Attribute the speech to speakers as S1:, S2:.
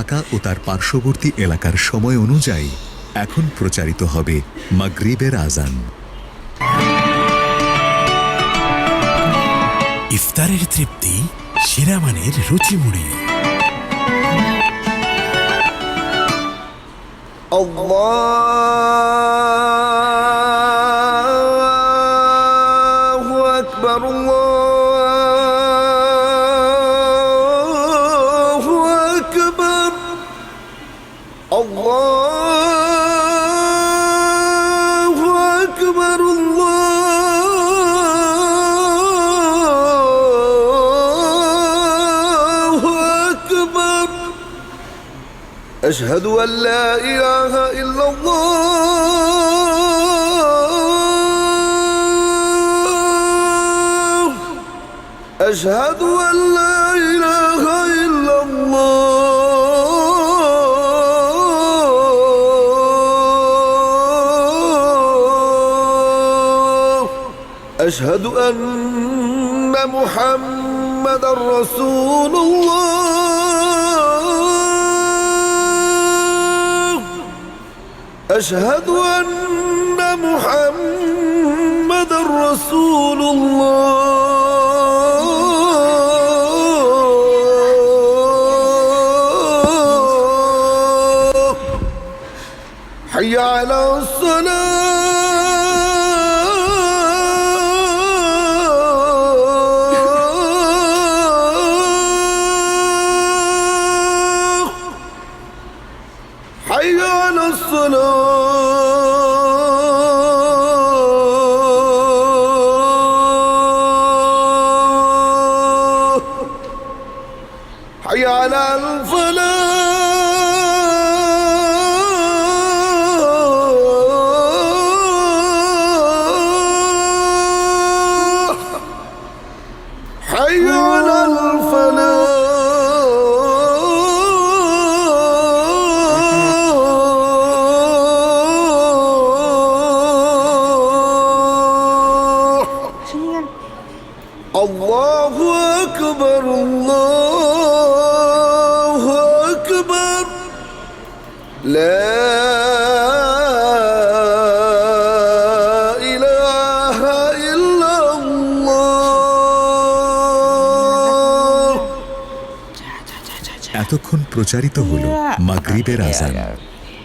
S1: ঢাকা ও তার পার্শ্ববর্তী এলাকার সময় অনুযায়ী এখন প্রচারিত হবে মাগরিবের আজান।
S2: ইফতারের তৃপ্তি, সেরা মানের রুচিমুড়ি।
S3: আল্লাহু আকবার, আল্লাহু আকবার, আল্লাহু আকবার, আল্লাহু আকবার। أشهد أن لا إله إلا الله، أشهد أن لا إله إلا الله، أشهد أن محمدا رسول الله، أشهد أن محمدا رسول الله، حي على الصلاة، حي على الصلاة، حي على الفلاح، حي على الفلاح. الله أكبر، الله أكبر، لا إله إلا الله।
S1: এতক্ষণ প্রচারিত হলো মাগরিবের আজান।